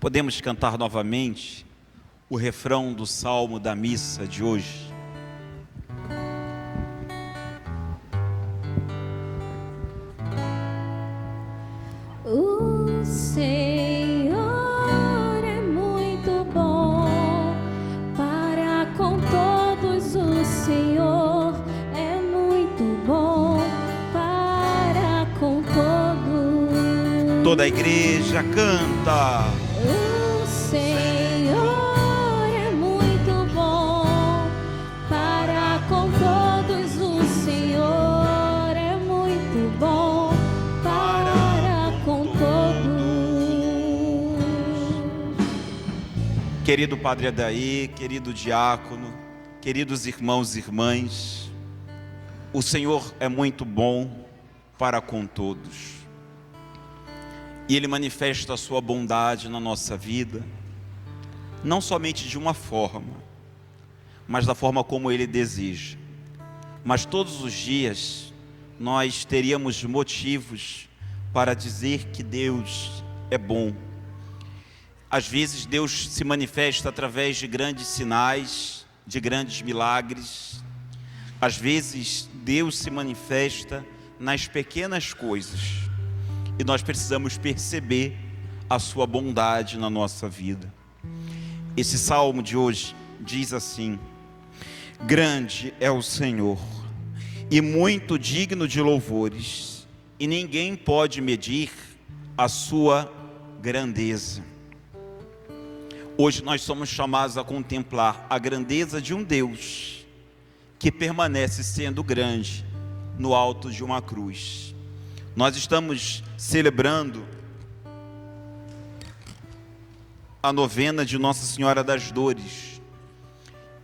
Podemos cantar novamente o refrão do salmo da missa de hoje. O Senhor é muito bom para com todos. O Senhor é muito bom para com todos. Toda a igreja canta. O Senhor é muito bom para com todos. O Senhor é muito bom para com todos. Querido Padre Adair, querido diácono, queridos irmãos e irmãs, o Senhor é muito bom para com todos. E Ele manifesta a sua bondade na nossa vida, não somente de uma forma, mas da forma como Ele deseja. Mas todos os dias nós teríamos motivos para dizer que Deus é bom. Às vezes Deus se manifesta através de grandes sinais, de grandes milagres. Às vezes Deus se manifesta nas pequenas coisas. E nós precisamos perceber a sua bondade na nossa vida. Esse salmo de hoje diz assim: grande é o Senhor e muito digno de louvores, e ninguém pode medir a sua grandeza. Hoje nós somos chamados a contemplar a grandeza de um Deus que permanece sendo grande no alto de uma cruz. Nós estamos celebrando a novena de Nossa Senhora das Dores.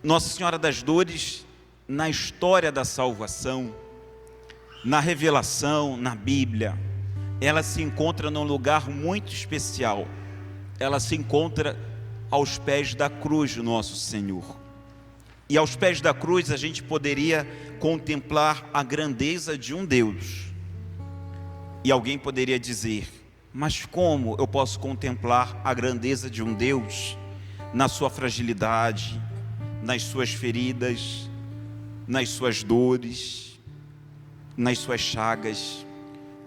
Nossa Senhora das Dores, na história da salvação, na revelação, na Bíblia, ela se encontra num lugar muito especial. Ela se encontra aos pés da cruz de Nosso Senhor. E aos pés da cruz a gente poderia contemplar a grandeza de um Deus. E alguém poderia dizer: mas como eu posso contemplar a grandeza de um Deus na sua fragilidade, nas suas feridas, nas suas dores, nas suas chagas?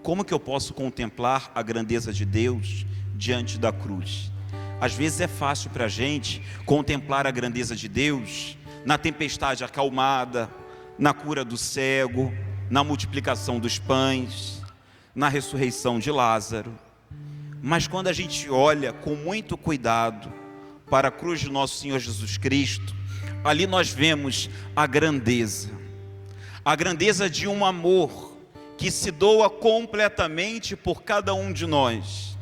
Como que eu posso contemplar a grandeza de Deus diante da cruz? Às vezes é fácil para a gente contemplar a grandeza de Deus na tempestade acalmada, na cura do cego, na multiplicação dos pães, na ressurreição de Lázaro. Mas quando a gente olha com muito cuidado para a cruz de nosso Senhor Jesus Cristo, ali nós vemos a grandeza de um amor que se doa completamente por cada um de nós,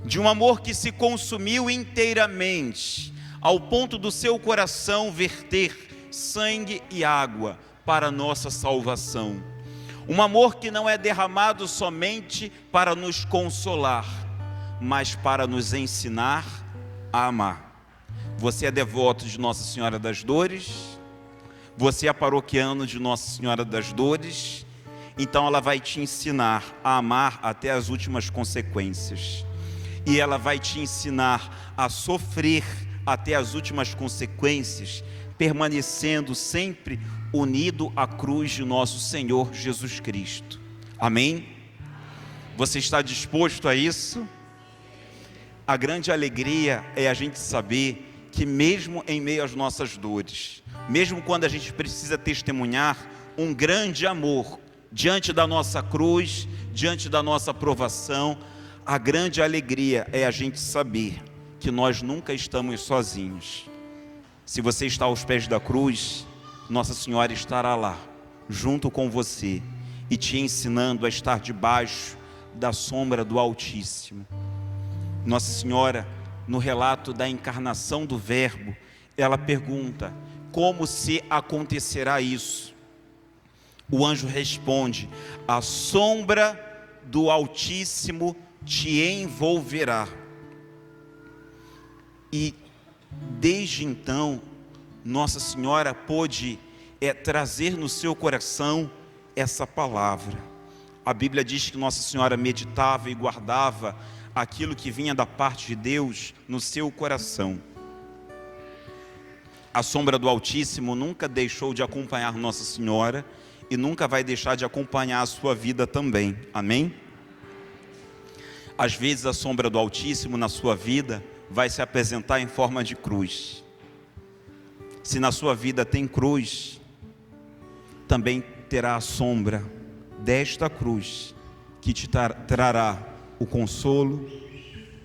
de um amor que se consumiu inteiramente, ao ponto do seu coração verter sangue e água para a nossa salvação. Um amor que não é derramado somente para nos consolar, mas para nos ensinar a amar. Você é devoto de Nossa Senhora das Dores? Você é paroquiano de Nossa Senhora das Dores? Então ela vai te ensinar a amar até as últimas consequências. E ela vai te ensinar a sofrer até as últimas consequências, permanecendo sempre unido à cruz de nosso Senhor Jesus Cristo. Amém? Você está disposto a isso? A grande alegria é a gente saber que mesmo em meio às nossas dores, mesmo quando a gente precisa testemunhar um grande amor diante da nossa cruz, diante da nossa provação, a grande alegria é a gente saber que nós nunca estamos sozinhos. Se você está aos pés da cruz, Nossa Senhora estará lá, junto com você, e te ensinando a estar debaixo da sombra do Altíssimo. Nossa Senhora, no relato da encarnação do Verbo, ela pergunta: como se acontecerá isso? O anjo responde: a sombra do Altíssimo te envolverá. E desde então, Nossa Senhora pôde trazer no seu coração essa palavra. A Bíblia diz que Nossa Senhora meditava e guardava aquilo que vinha da parte de Deus no seu coração. A sombra do Altíssimo nunca deixou de acompanhar Nossa Senhora e nunca vai deixar de acompanhar a sua vida também. Amém? Às vezes a sombra do Altíssimo na sua vida vai se apresentar em forma de cruz. Se na sua vida tem cruz, também terá a sombra desta cruz, que te trará o consolo,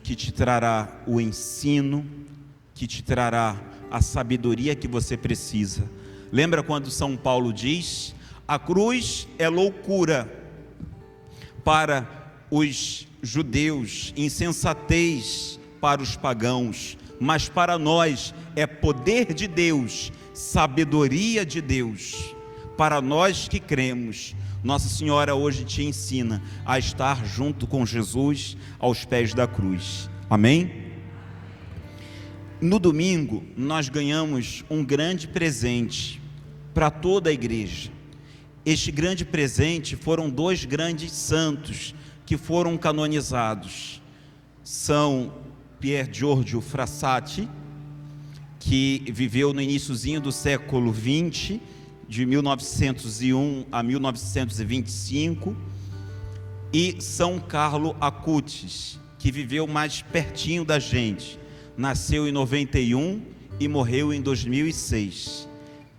que te trará o ensino, que te trará a sabedoria que você precisa. Lembra quando São Paulo diz: a cruz é loucura para os judeus, insensatez para os pagãos, mas para nós é poder de Deus, sabedoria de Deus. Para nós que cremos, Nossa Senhora hoje te ensina a estar junto com Jesus aos pés da cruz. Amém? No domingo, nós ganhamos um grande presente para toda a igreja. Este grande presente foram 2 grandes santos que foram canonizados. São Pier Giorgio Frassati, que viveu no iniciozinho do século XX, de 1901 a 1925, e São Carlo Acutis, que viveu mais pertinho da gente, nasceu em 91 e morreu em 2006.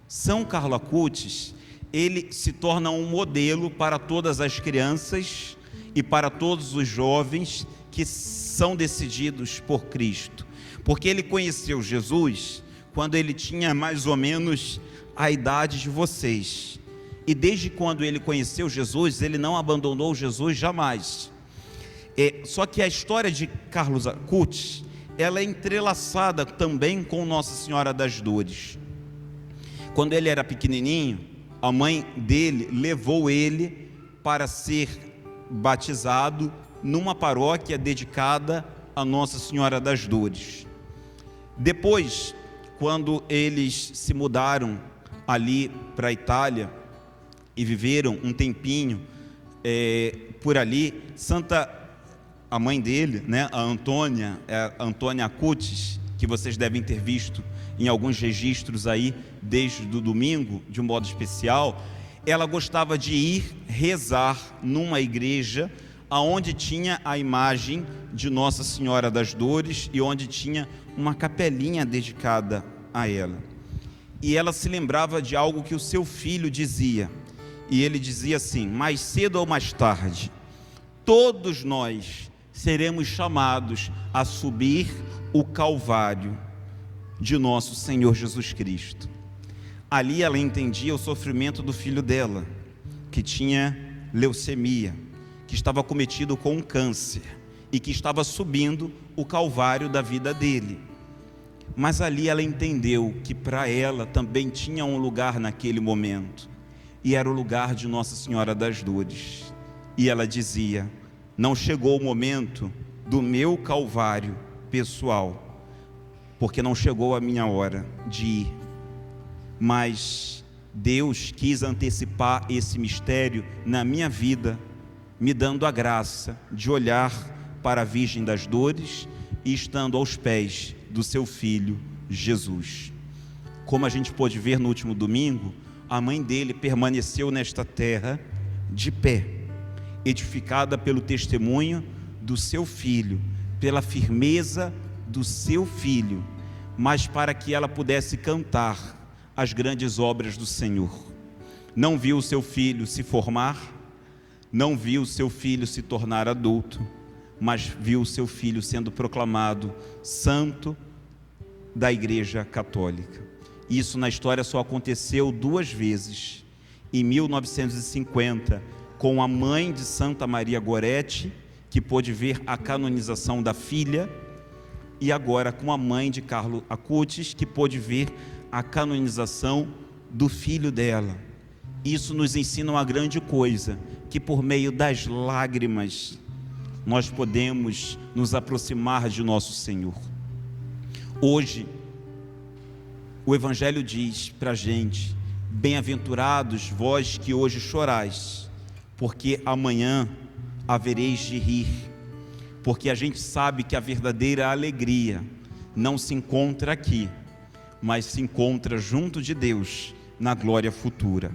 São Carlo Acutis, ele se torna um modelo para todas as crianças e para todos os jovens que são decididos por Cristo, porque ele conheceu Jesus quando ele tinha mais ou menos a idade de vocês, e desde quando ele conheceu Jesus, ele não abandonou Jesus jamais. Só que a história de Carlos Acutis, ela é entrelaçada também com Nossa Senhora das Dores. Quando ele era pequenininho, a mãe dele levou ele para ser batizado numa paróquia dedicada a Nossa Senhora das Dores. Depois, quando eles se mudaram ali para a Itália e viveram um tempinho por ali, a mãe dele, né, a Antônia Acutis, que vocês devem ter visto em alguns registros aí desde o domingo, de um modo especial, ela gostava de ir rezar numa igreja aonde tinha a imagem de Nossa Senhora das Dores e onde tinha uma capelinha dedicada a ela. E ela se lembrava de algo que o seu filho dizia, e ele dizia assim: mais cedo ou mais tarde, todos nós seremos chamados a subir o Calvário de nosso Senhor Jesus Cristo. Ali ela entendia o sofrimento do filho dela, que tinha leucemia, que estava cometido com um câncer e que estava subindo o Calvário da vida dele. Mas ali ela entendeu que para ela também tinha um lugar naquele momento, e era o lugar de Nossa Senhora das Dores. E ela dizia: não chegou o momento do meu Calvário pessoal, porque não chegou a minha hora de ir, mas Deus quis antecipar esse mistério na minha vida, me dando a graça de olhar para a Virgem das Dores e estando aos pés do seu filho Jesus. Como a gente pôde ver no último domingo, a mãe dele permaneceu nesta terra de pé, edificada pelo testemunho do seu filho, pela firmeza do seu filho, mas para que ela pudesse cantar as grandes obras do Senhor. Não viu o seu filho se formar, não viu o seu filho se tornar adulto, mas viu o seu filho sendo proclamado santo da Igreja Católica. Isso na história só aconteceu 2 vezes, em 1950, com a mãe de Santa Maria Goretti, que pôde ver a canonização da filha, e agora com a mãe de Carlo Acutis, que pôde ver a canonização do filho dela. Isso nos ensina uma grande coisa, que por meio das lágrimas nós podemos nos aproximar de nosso Senhor. Hoje, o Evangelho diz para a gente: bem-aventurados vós que hoje chorais, porque amanhã havereis de rir. porque a gente sabe que a verdadeira alegria não se encontra aqui, mas se encontra junto de Deus na glória futura.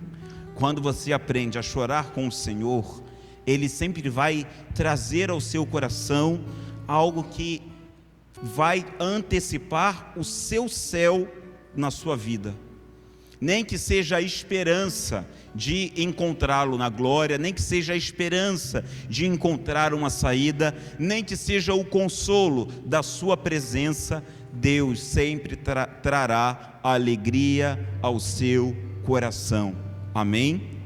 Quando você aprende a chorar com o Senhor, Ele sempre vai trazer ao seu coração algo que vai antecipar o seu céu na sua vida. Nem que seja a esperança de encontrá-lo na glória, nem que seja a esperança de encontrar uma saída, nem que seja o consolo da sua presença, Deus sempre trará alegria ao seu coração. Amém?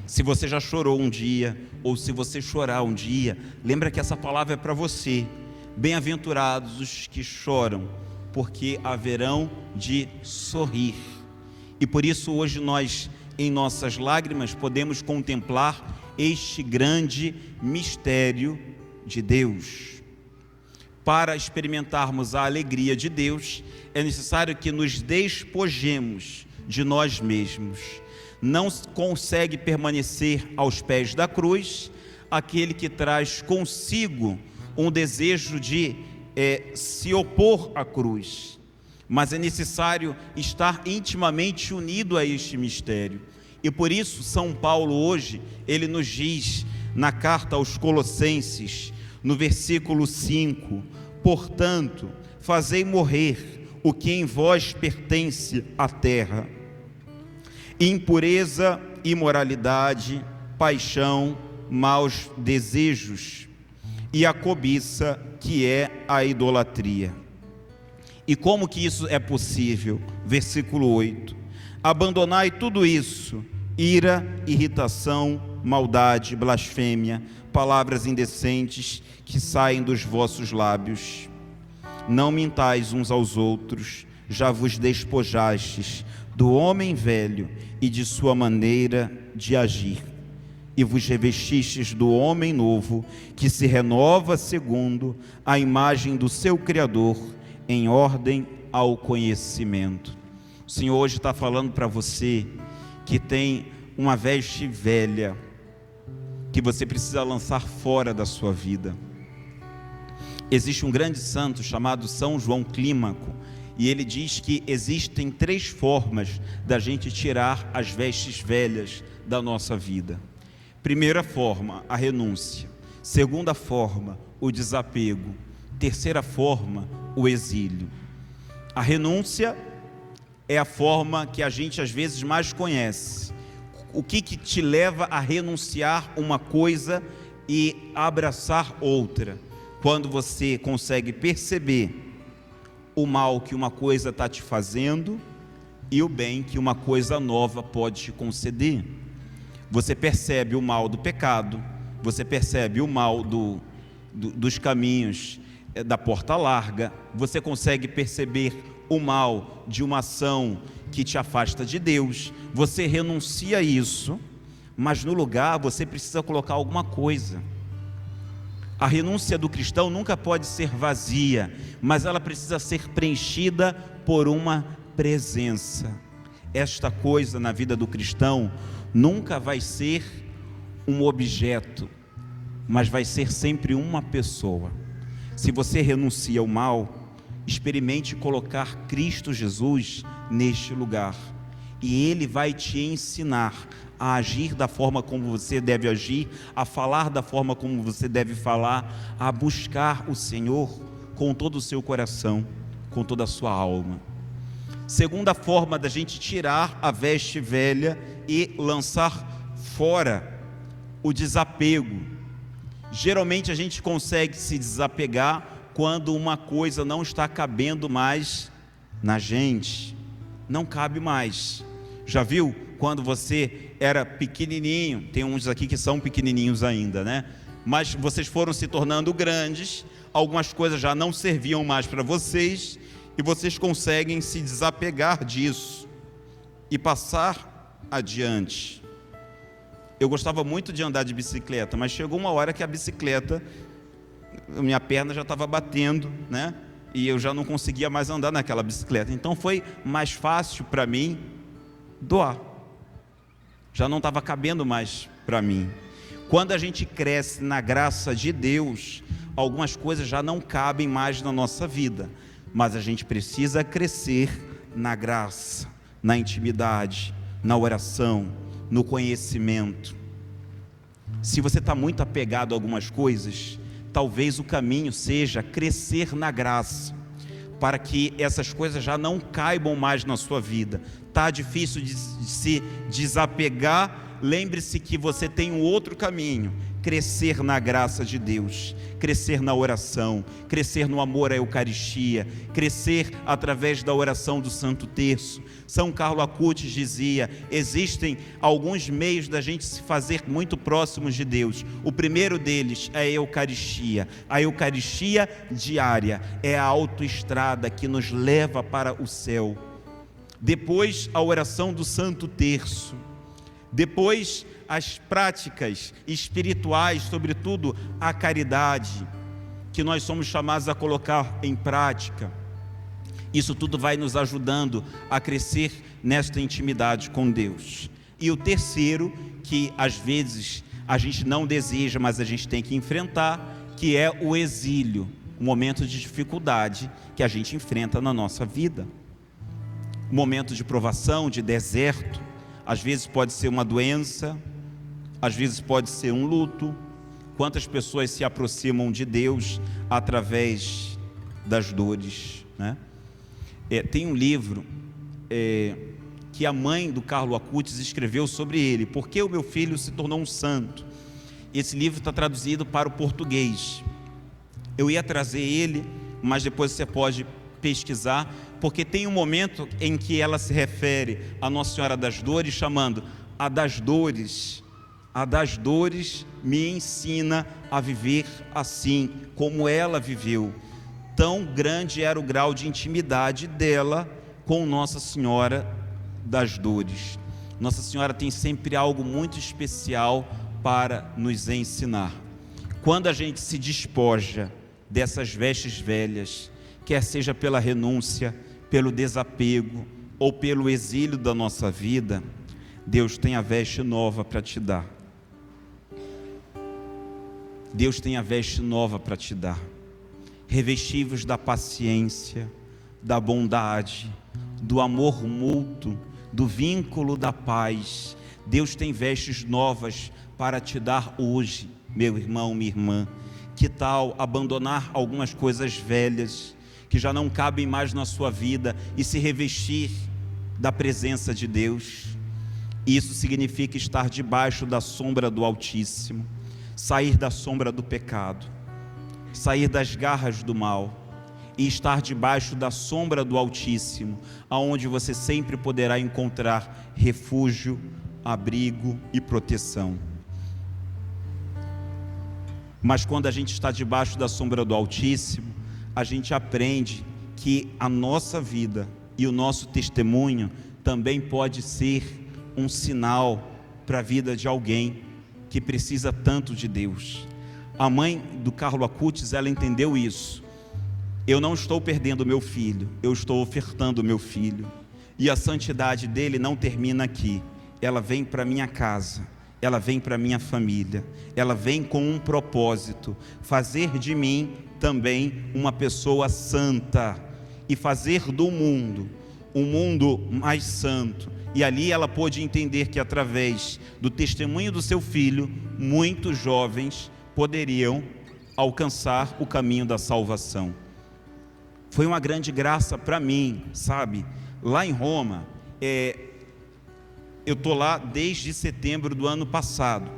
Se você já chorou um dia, ou se você chorar um dia, lembra que essa palavra é para você. Bem-aventurados os que choram, porque haverão de sorrir. E por isso hoje nós, em nossas lágrimas, podemos contemplar este grande mistério de Deus. Para experimentarmos a alegria de Deus, é necessário que nos despojemos de nós mesmos. Não consegue permanecer aos pés da cruz aquele que traz consigo um desejo de se opor à cruz. Mas é necessário estar intimamente unido a este mistério. E por isso São Paulo hoje, ele nos diz na carta aos Colossenses, no versículo 5, portanto, fazei morrer o que em vós pertence à terra: impureza, imoralidade, paixão, maus desejos e a cobiça, que é a idolatria. E como que isso é possível? Versículo 8: abandonai tudo isso: ira, irritação, maldade, blasfêmia, palavras indecentes que saem dos vossos lábios. Não mintais uns aos outros, já vos despojastes do homem velho e de sua maneira de agir, e vos revestistes do homem novo, que se renova segundo a imagem do seu Criador, em ordem ao conhecimento. O Senhor hoje está falando para você que tem uma veste velha, que você precisa lançar fora da sua vida. Existe um grande santo chamado São João Clímaco, e ele diz que existem 3 formas da gente tirar as vestes velhas da nossa vida. Primeira forma, a renúncia. Segunda forma, o desapego. Terceira forma, o exílio. A renúncia é a forma que a gente às vezes mais conhece. O que te leva a renunciar uma coisa e abraçar outra? Quando você consegue perceber o mal que uma coisa está te fazendo e o bem que uma coisa nova pode te conceder. Você percebe o mal do pecado, você percebe o mal dos caminhos da porta larga, você consegue perceber o mal de uma ação que te afasta de Deus, você renuncia a isso, mas no lugar você precisa colocar alguma coisa. A renúncia do cristão nunca pode ser vazia, mas ela precisa ser preenchida por uma presença. Esta coisa na vida do cristão nunca vai ser um objeto, mas vai ser sempre uma pessoa. Se você renuncia ao mal, experimente colocar Cristo Jesus neste lugar, e Ele vai te ensinar a agir da forma como você deve agir, a falar da forma como você deve falar, a buscar o Senhor com todo o seu coração, com toda a sua alma. Segunda forma da gente tirar a veste velha e lançar fora: o desapego. Geralmente a gente consegue se desapegar quando uma coisa não está cabendo mais na gente, não cabe mais. Já viu quando você era pequenininho? Tem uns aqui que são pequenininhos ainda, né? Mas vocês foram se tornando grandes, algumas coisas já não serviam mais para vocês, e vocês conseguem se desapegar disso e passar adiante. Eu gostava muito de andar de bicicleta, mas chegou uma hora que a bicicleta, minha perna já estava batendo, né? E eu já não conseguia mais andar naquela bicicleta. Então foi mais fácil para mim doar. Já não estava cabendo mais para mim. Quando a gente cresce na graça de Deus, algumas coisas já não cabem mais na nossa vida, mas a gente precisa crescer na graça, na intimidade, na oração, no conhecimento. Se você está muito apegado a algumas coisas, talvez o caminho seja crescer na graça, para que essas coisas já não caibam mais na sua vida. Está difícil de se desapegar, lembre-se que você tem um outro caminho: crescer na graça de Deus, crescer na oração, crescer no amor à Eucaristia, crescer através da oração do Santo Terço. São Carlo Acutis dizia: existem alguns meios da gente se fazer muito próximos de Deus. O primeiro deles é a Eucaristia. A Eucaristia diária é a autoestrada que nos leva para o céu. Depois, a oração do Santo Terço. Depois, as práticas espirituais, sobretudo a caridade, que nós somos chamados a colocar em prática. Isso tudo vai nos ajudando a crescer nesta intimidade com Deus. E o terceiro, que às vezes a gente não deseja, mas a gente tem que enfrentar, que é o exílio, um momento de dificuldade que a gente enfrenta na nossa vida. Um momento de provação, de deserto. Às vezes pode ser uma doença, às vezes pode ser um luto. Quantas pessoas se aproximam de Deus através das dores, né? Tem um livro que a mãe do Carlo Acutis escreveu sobre ele: Por que o meu filho se tornou um santo? Esse livro está traduzido para o português. Eu ia trazer ele, mas depois você pode pesquisar, porque tem um momento em que ela se refere a Nossa Senhora das Dores, chamando: a das dores me ensina a viver assim como ela viveu. Tão grande era o grau de intimidade dela com Nossa Senhora das Dores. Nossa Senhora tem sempre algo muito especial para nos ensinar. Quando a gente se despoja dessas vestes velhas, quer seja pela renúncia, pelo desapego ou pelo exílio da nossa vida, Deus tem a veste nova para te dar. Deus tem a veste nova para te dar. Revestivos da paciência, da bondade, do amor mútuo, do vínculo da paz. Deus tem vestes novas para te dar hoje, meu irmão, minha irmã. Que tal abandonar algumas coisas velhas que já não cabem mais na sua vida e se revestir da presença de Deus? Isso significa estar debaixo da sombra do Altíssimo, sair da sombra do pecado, sair das garras do mal e estar debaixo da sombra do Altíssimo, aonde você sempre poderá encontrar refúgio, abrigo e proteção. Mas quando a gente está debaixo da sombra do Altíssimo, a gente aprende que a nossa vida e o nosso testemunho também pode ser um sinal para a vida de alguém que precisa tanto de Deus. A mãe do Carlo Acutis, ela entendeu isso. Eu não estou perdendo meu filho, eu estou ofertando meu filho. E a santidade dele não termina aqui. Ela vem para minha casa, ela vem para minha família, ela vem com um propósito: fazer de mim também uma pessoa santa e fazer do mundo um mundo mais santo. E ali ela pôde entender que através do testemunho do seu filho, muitos jovens poderiam alcançar o caminho da salvação. Foi uma grande graça para mim, sabe? Lá em Roma, eu estou lá desde setembro do ano passado.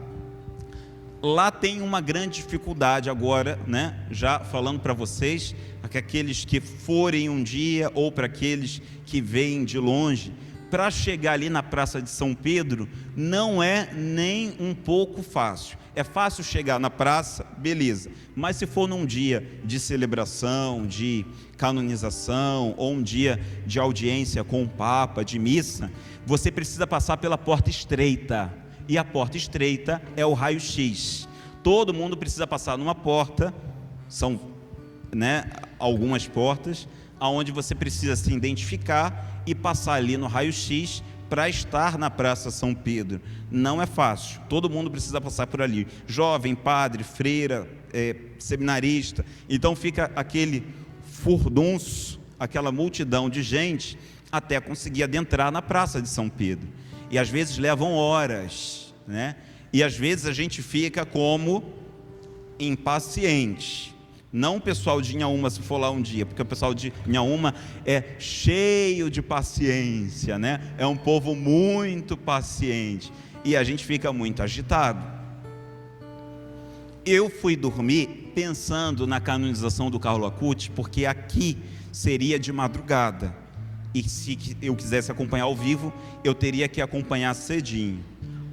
Lá tem uma grande dificuldade agora, né? Já falando para vocês, que aqueles que forem um dia, ou para aqueles que veem de longe, para chegar ali na Praça de São Pedro, não é nem um pouco fácil. É fácil chegar na praça, beleza, mas se for num dia de celebração, de canonização, ou um dia de audiência com o Papa, de missa, você precisa passar pela porta estreita, e a porta estreita é o raio-x. Todo mundo precisa passar numa porta, são, né, algumas portas, aonde você precisa se identificar e passar ali no raio-x para estar na Praça São Pedro. Não é fácil, todo mundo precisa passar por ali, jovem, padre, freira, seminarista. Então fica aquele furdunço, aquela multidão de gente, até conseguir adentrar na Praça de São Pedro. E às vezes levam horas, né? E às vezes a gente fica como impaciente. Não o pessoal de Inhaúma, se for lá um dia, porque o pessoal de Inhaúma é cheio de paciência, né? É um povo muito paciente, e a gente fica muito agitado. Eu fui dormir pensando na canonização do Carlo Acutis, porque aqui seria de madrugada, e se eu quisesse acompanhar ao vivo, eu teria que acompanhar cedinho.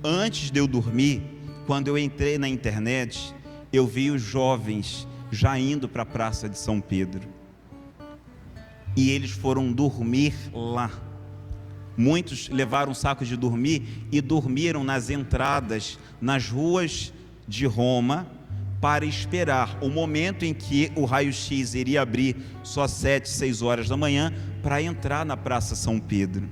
Antes de eu dormir, quando eu entrei na internet, eu vi os jovens já indo para a Praça de São Pedro, e eles foram dormir lá. Muitos levaram sacos de dormir e dormiram nas entradas, nas ruas de Roma, para esperar o momento em que o raio-x iria abrir só 7, 6 horas da manhã, para entrar na Praça São Pedro.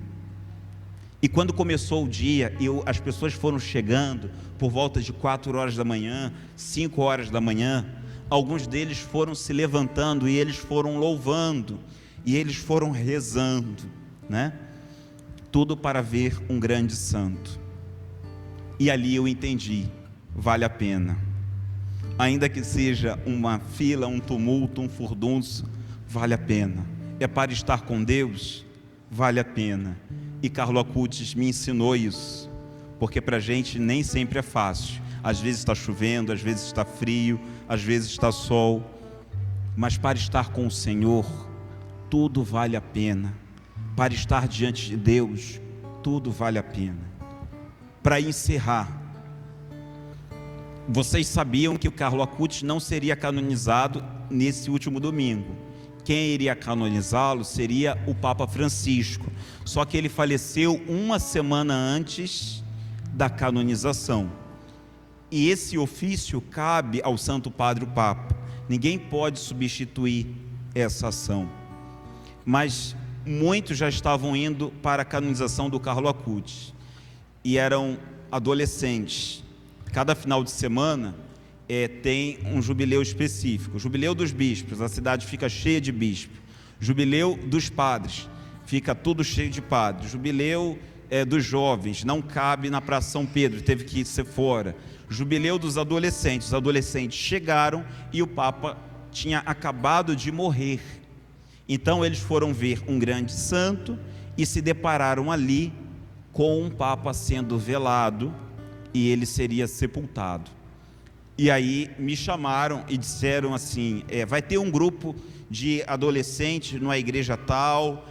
E quando começou o dia, as pessoas foram chegando por volta de 4 horas da manhã, 5 horas da manhã. Alguns deles foram se levantando e eles foram louvando, e eles foram rezando, né? Tudo para ver um grande santo. E ali eu entendi, vale a pena. Ainda que seja uma fila, um tumulto, um furdunço, vale a pena. É para estar com Deus, vale a pena. E Carlo Acutis me ensinou isso, porque para a gente nem sempre é fácil. Às vezes está chovendo, às vezes está frio, às vezes está sol, mas para estar com o Senhor, tudo vale a pena. Para estar diante de Deus, tudo vale a pena. Para encerrar, vocês sabiam que o Carlo Acutis não seria canonizado nesse último domingo. Quem iria canonizá-lo seria o Papa Francisco, só que ele faleceu uma semana antes da canonização. E esse ofício cabe ao Santo Padre o Papa. Ninguém pode substituir essa ação. Mas muitos já estavam indo para a canonização do Carlo Acutis, e eram adolescentes. Cada final de semana tem um jubileu específico. Jubileu dos bispos, a cidade fica cheia de bispos. Jubileu dos padres, fica tudo cheio de padres. Jubileu dos jovens, não cabe na Praça São Pedro, teve que ser fora. Jubileu dos adolescentes, os adolescentes chegaram e o Papa tinha acabado de morrer. Então eles foram ver um grande santo e se depararam ali com um Papa sendo velado, e ele seria sepultado. E aí me chamaram e disseram assim, vai ter um grupo de adolescentes numa igreja tal,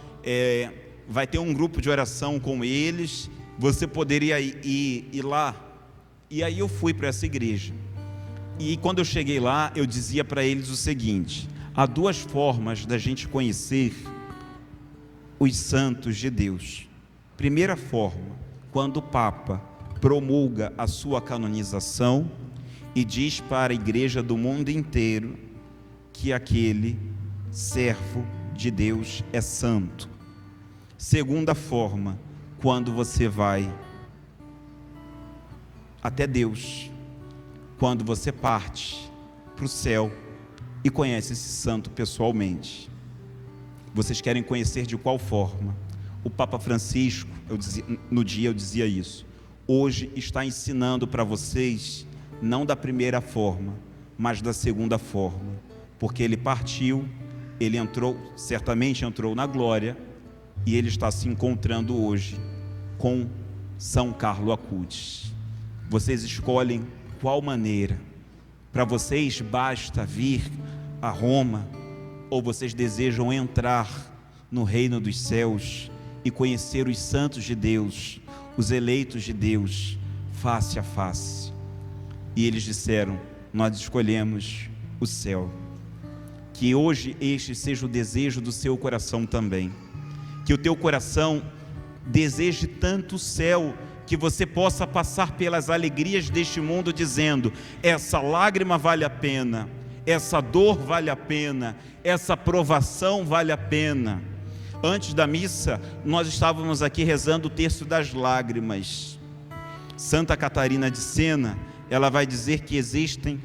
vai ter um grupo de oração com eles, você poderia ir lá? E aí eu fui para essa igreja, e quando eu cheguei lá, eu dizia para eles o seguinte: há duas formas da gente conhecer os santos de Deus. Primeira forma, quando o Papa promulga a sua canonização e diz para a igreja do mundo inteiro que aquele servo de Deus é santo. Segunda forma, quando você vai até Deus, quando você parte para o céu e conhece esse santo pessoalmente. Vocês querem conhecer de qual forma? O Papa Francisco, no dia eu dizia isso, hoje está ensinando para vocês, não da primeira forma, mas da segunda forma, porque ele partiu, ele certamente entrou na glória, e ele está se encontrando hoje com São Carlo Acutis. Vocês escolhem qual maneira. Para vocês basta vir a Roma, ou vocês desejam entrar no reino dos céus e conhecer os santos de Deus, os eleitos de Deus, face a face? E eles disseram: nós escolhemos o céu. Que hoje este seja o desejo do seu coração também, que o teu coração deseje tanto o céu, que você possa passar pelas alegrias deste mundo dizendo: essa lágrima vale a pena, essa dor vale a pena, essa provação vale a pena. Antes da missa, nós estávamos aqui rezando o terço das lágrimas. Santa Catarina de Sena, ela vai dizer que existem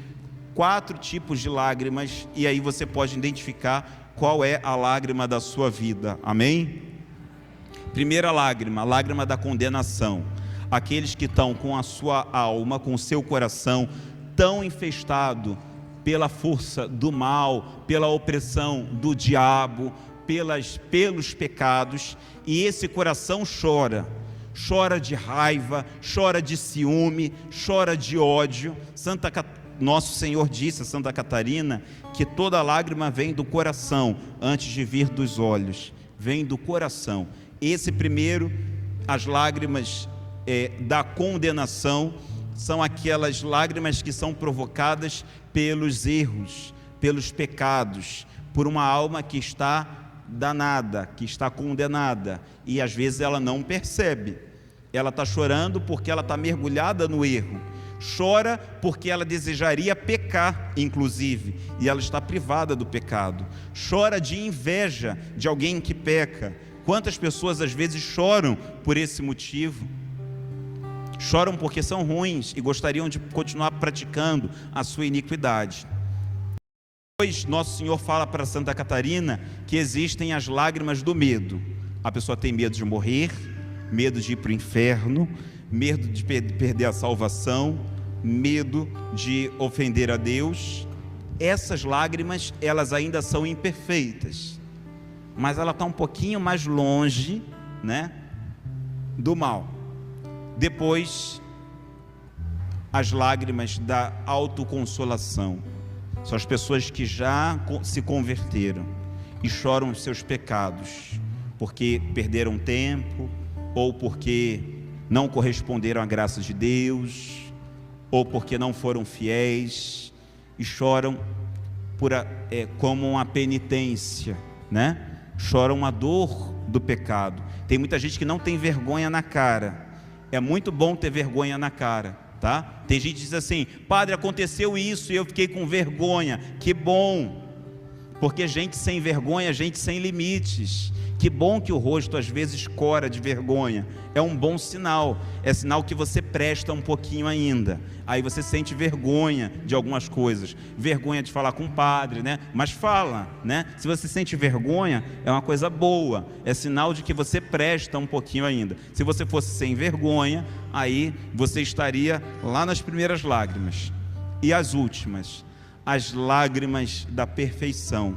4 tipos de lágrimas, e aí você pode identificar qual é a lágrima da sua vida. Amém? Primeira lágrima, a lágrima da condenação. Aqueles que estão com a sua alma, com o seu coração tão infestado pela força do mal, pela opressão do diabo, pelos pecados, e esse coração chora de raiva, chora de ciúme, chora de ódio. Nosso Senhor disse a Santa Catarina que toda lágrima vem do coração, antes de vir dos olhos, vem do coração. Esse primeiro, as lágrimas da condenação, são aquelas lágrimas que são provocadas pelos erros, pelos pecados, por uma alma que está danada, que está condenada, e às vezes ela não percebe. Ela está chorando porque ela está mergulhada no erro, chora porque ela desejaria pecar, inclusive, e ela está privada do pecado. Chora de inveja de alguém que peca. Quantas pessoas às vezes choram por esse motivo? Choram porque são ruins e gostariam de continuar praticando a sua iniquidade. Depois, Nosso Senhor fala para Santa Catarina que existem as lágrimas do medo. A pessoa tem medo de morrer, medo de ir para o inferno, medo de perder a salvação, medo de ofender a Deus. Essas lágrimas, elas ainda são imperfeitas, mas ela está um pouquinho mais longe, né, do mal. Depois, as lágrimas da autoconsolação. São as pessoas que já se converteram e choram os seus pecados, porque perderam tempo, ou porque não corresponderam à graça de Deus, ou porque não foram fiéis, e choram como uma penitência, né? Choram a dor do pecado. Tem muita gente que não tem vergonha na cara. É muito bom ter vergonha na cara, tá? Tem gente que diz assim: padre, aconteceu isso e eu fiquei com vergonha. Que bom, porque gente sem vergonha, gente sem limites. Que bom que o rosto às vezes cora de vergonha. É um bom sinal. É sinal que você presta um pouquinho ainda. Aí você sente vergonha de algumas coisas. Vergonha de falar com o padre, né? Mas fala, né? Se você sente vergonha, é uma coisa boa. É sinal de que você presta um pouquinho ainda. Se você fosse sem vergonha, aí você estaria lá nas primeiras lágrimas. E as últimas, as lágrimas da perfeição,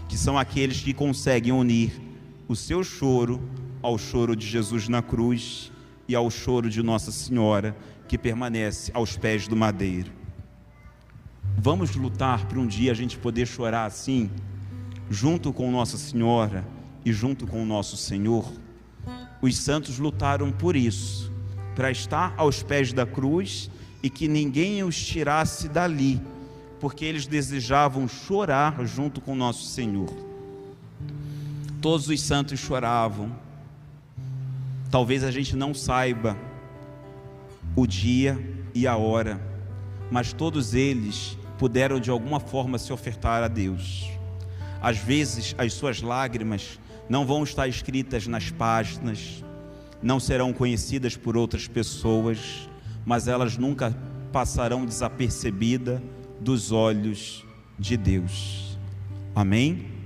que são aqueles que conseguem unir o seu choro ao choro de Jesus na cruz e ao choro de Nossa Senhora, que permanece aos pés do madeiro. Vamos lutar para um dia a gente poder chorar assim, junto com Nossa Senhora e junto com o nosso Senhor. Os santos lutaram por isso, para estar aos pés da cruz e que ninguém os tirasse dali, porque eles desejavam chorar junto com Nosso Senhor. Todos os santos choravam. Talvez a gente não saiba o dia e a hora, mas todos eles puderam de alguma forma se ofertar a Deus. Às vezes as suas lágrimas não vão estar escritas nas páginas, não serão conhecidas por outras pessoas, mas elas nunca passarão desapercebidas dos olhos de Deus. Amém?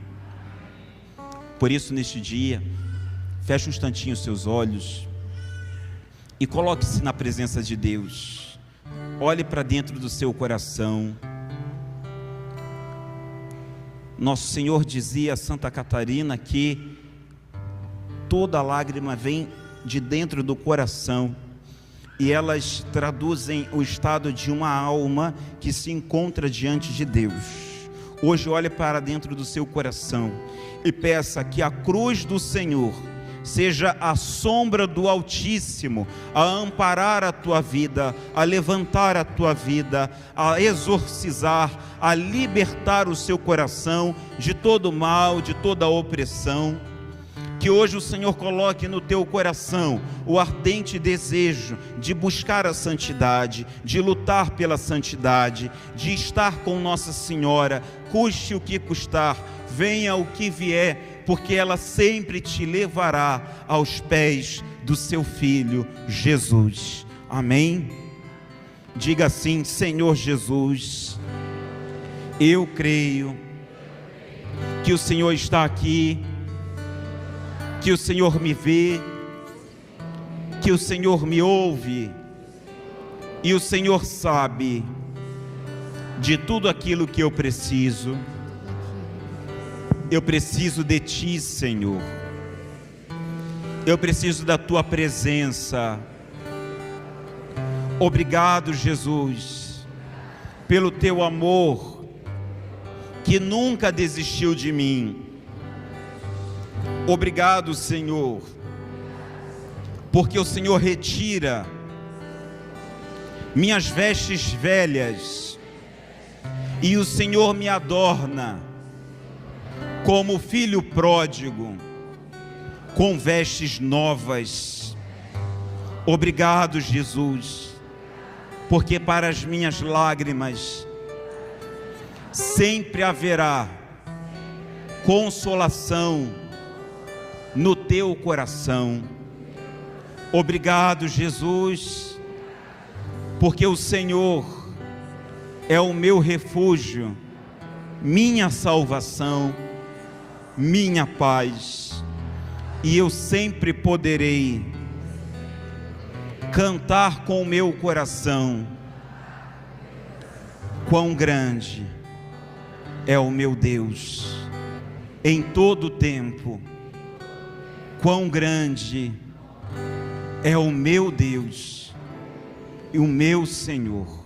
Por isso, neste dia, feche um instantinho os seus olhos e coloque-se na presença de Deus. Olhe para dentro do seu coração. Nosso Senhor dizia a Santa Catarina que toda lágrima vem de dentro do coração, e elas traduzem o estado de uma alma que se encontra diante de Deus. Hoje olhe para dentro do seu coração e peça que a cruz do Senhor seja a sombra do Altíssimo a amparar a tua vida, a levantar a tua vida, a exorcizar, a libertar o seu coração de todo mal, de toda opressão. Que hoje o Senhor coloque no teu coração o ardente desejo de buscar a santidade, de lutar pela santidade, de estar com Nossa Senhora, custe o que custar, venha o que vier, porque ela sempre te levará aos pés do seu Filho Jesus. Amém? Diga assim: Senhor Jesus, eu creio que o Senhor está aqui, que o Senhor me vê, que o Senhor me ouve, e o Senhor sabe de tudo aquilo que eu preciso. Eu preciso de Ti, Senhor. Eu preciso da Tua presença. Obrigado, Jesus, pelo Teu amor, que nunca desistiu de mim. Obrigado, Senhor, porque o Senhor retira minhas vestes velhas e o Senhor me adorna como filho pródigo, com vestes novas. Obrigado, Jesus, porque para as minhas lágrimas sempre haverá consolação no teu coração. Obrigado, Jesus, porque o Senhor é o meu refúgio, minha salvação, minha paz, e eu sempre poderei cantar com o meu coração: quão grande é o meu Deus em todo o tempo, quão grande é o meu Deus e o meu Senhor.